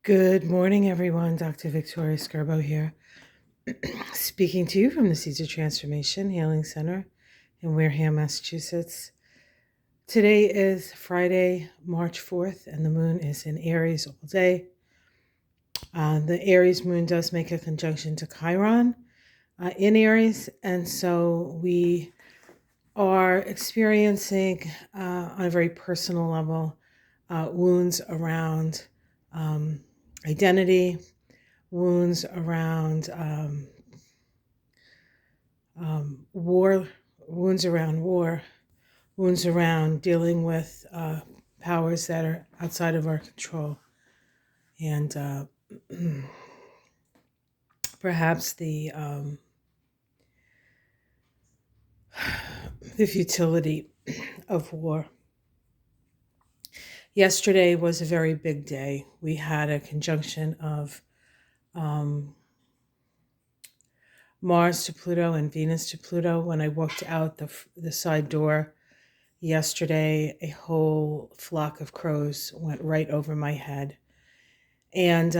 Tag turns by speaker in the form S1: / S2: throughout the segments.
S1: Good morning, everyone. Dr. Victoria Scarbo here, speaking to you from the Seeds of Transformation Healing Center in Wareham, Massachusetts. Today is Friday, March 4th, and the moon is in Aries all day. The Aries moon does make a conjunction to Chiron in Aries, and so we are experiencing, on a very personal level, wounds around identity, wounds around war, wounds around war, wounds around dealing with powers that are outside of our control, and perhaps the futility of war. Yesterday was a very big day. We had a conjunction of Mars to Pluto and Venus to Pluto. When I walked out the side door yesterday, a whole flock of crows went right over my head. And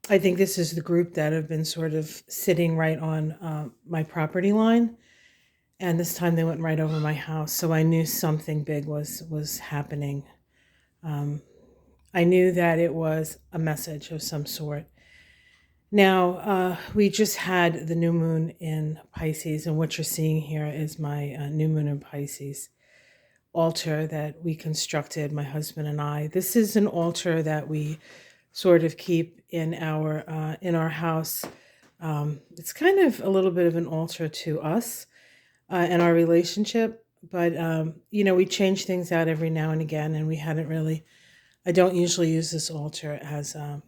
S1: I think this is the group that have been sort of sitting right on my property line. And this time they went right over my house. So I knew something big was happening. I knew that it was a message of some sort. Now, we just had the new moon in Pisces, and what you're seeing here is my new moon in Pisces altar that we constructed, my husband and I. This is an altar that we sort of keep in our house. It's kind of a little bit of an altar to us and our relationship, but we change things out every now and again, and we hadn't really. I don't usually use this altar as the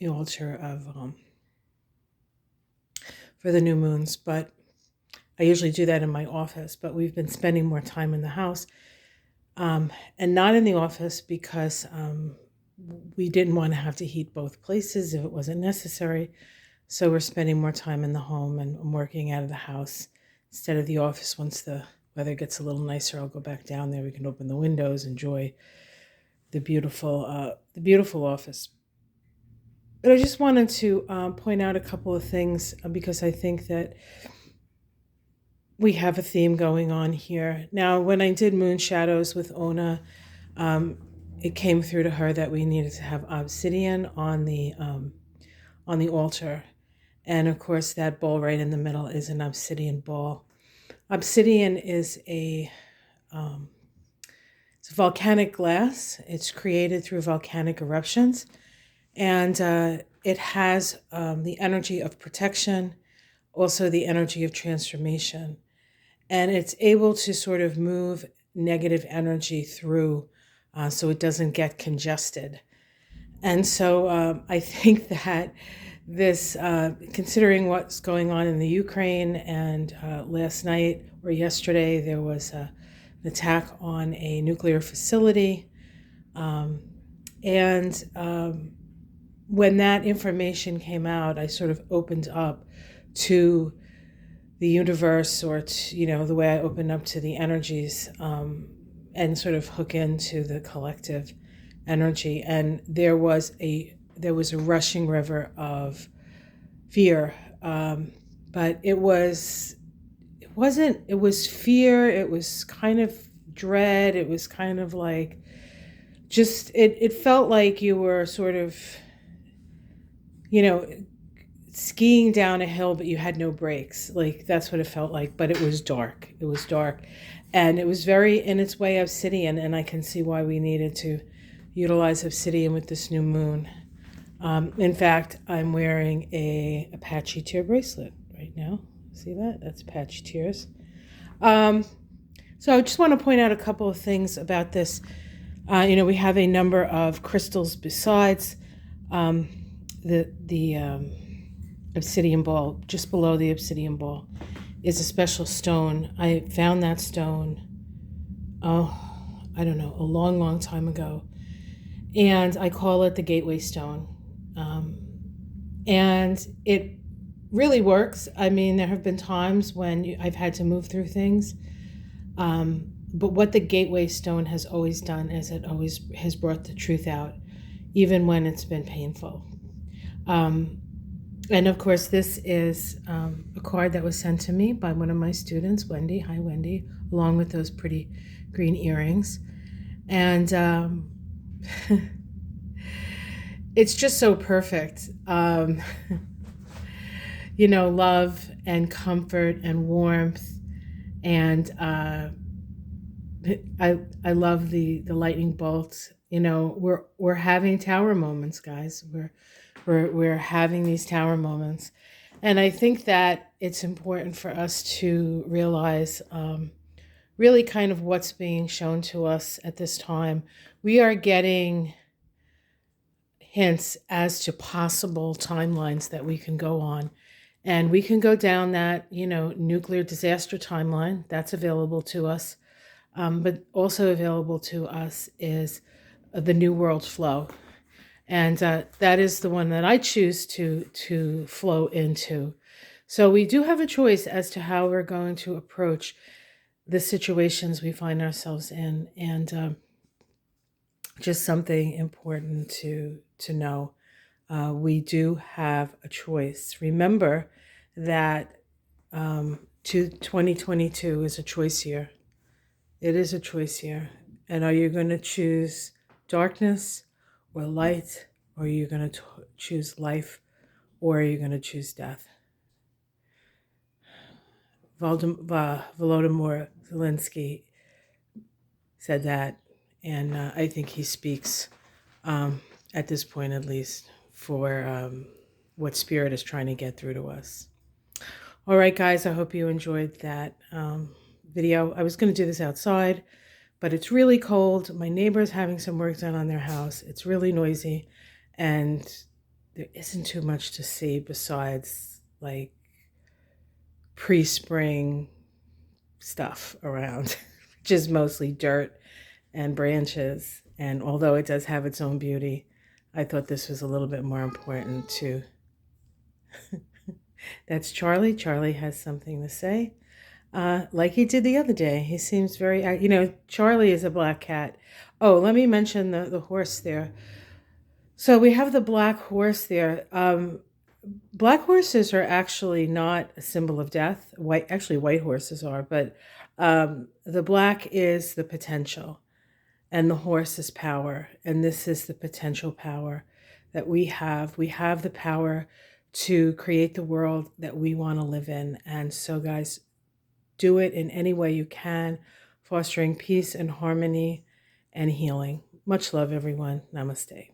S1: altar of for the new moons, but I usually do that in my office. But we've been spending more time in the house and not in the office because we didn't want to have to heat both places if it wasn't necessary. So we're spending more time in the home and I'm working out of the house instead of the office. Once the weather gets a little nicer, I'll go back down there. We can open the windows, enjoy the beautiful office. But I just wanted to point out a couple of things because I think that we have a theme going on here. Now, when I did Moon Shadows with Ona, it came through to her that we needed to have obsidian on the altar. And of course, that ball right in the middle is an obsidian ball. Obsidian is it's a volcanic glass. It's created through volcanic eruptions. And it has the energy of protection, also the energy of transformation. And it's able to sort of move negative energy through so it doesn't get congested. And so I think that this, considering what's going on in the Ukraine, and last night or yesterday, there was an attack on a nuclear facility. When that information came out, I sort of opened up to the universe, or to, the way I open up to the energies and sort of hook into the collective energy. And there was a rushing river of fear, but it was fear. It was kind of dread. It was kind of like it felt like you were sort of skiing down a hill, but you had no brakes. Like, that's what it felt like, but it was dark. It was dark. And it was very, in its way, obsidian. And I can see why we needed to utilize obsidian with this new moon. In fact, I'm wearing a Apache tear bracelet right now. See that? That's Apache tears. So I just want to point out a couple of things about this. We have a number of crystals besides the obsidian ball. Just below the obsidian ball is a special stone. I found that stone, a long time ago. And I call it the Gateway Stone. And it really works. I mean, there have been times when I've had to move through things. But what the Gateway Stone has always done is it always has brought the truth out. even when it's been painful. Um, and of course, this is a card that was sent to me by one of my students, Wendy. Hi, Wendy, along with those pretty green earrings. And it's just so perfect. Love and comfort and warmth. And I love the lightning bolts. We're having tower moments, guys. We're having these tower moments, and I think that it's important for us to realize really kind of what's being shown to us at this time. We are getting hints as to possible timelines that we can go on. And we can go down that, nuclear disaster timeline that's available to us. But also available to us is the New World flow. And that is the one that I choose to flow into. So we do have a choice as to how we're going to approach the situations we find ourselves in. And just something important to know. We do have a choice. Remember that 2022 is a choice year. It is a choice year. And are you going to choose darkness or light? Or are you going to choose life? Or are you going to choose death? Volodymyr Zelensky said that. And I think he speaks, at this point at least, for what Spirit is trying to get through to us. All right, guys, I hope you enjoyed that video. I was going to do this outside, but it's really cold. My neighbor's having some work done on their house. It's really noisy, and there isn't too much to see besides like pre-spring stuff around, which is mostly dirt and branches. And although it does have its own beauty, I thought this was a little bit more important too. That's Charlie. Charlie has something to say. Like he did the other day. He seems very, Charlie is a black cat. Oh, let me mention the horse there. So we have the black horse there. Black horses are actually not a symbol of death. White horses are, but the black is the potential, and the horse is power. And this is the potential power that we have. We have the power to create the world that we want to live in. And so, guys, do it in any way you can, fostering peace and harmony and healing. Much love, everyone. Namaste.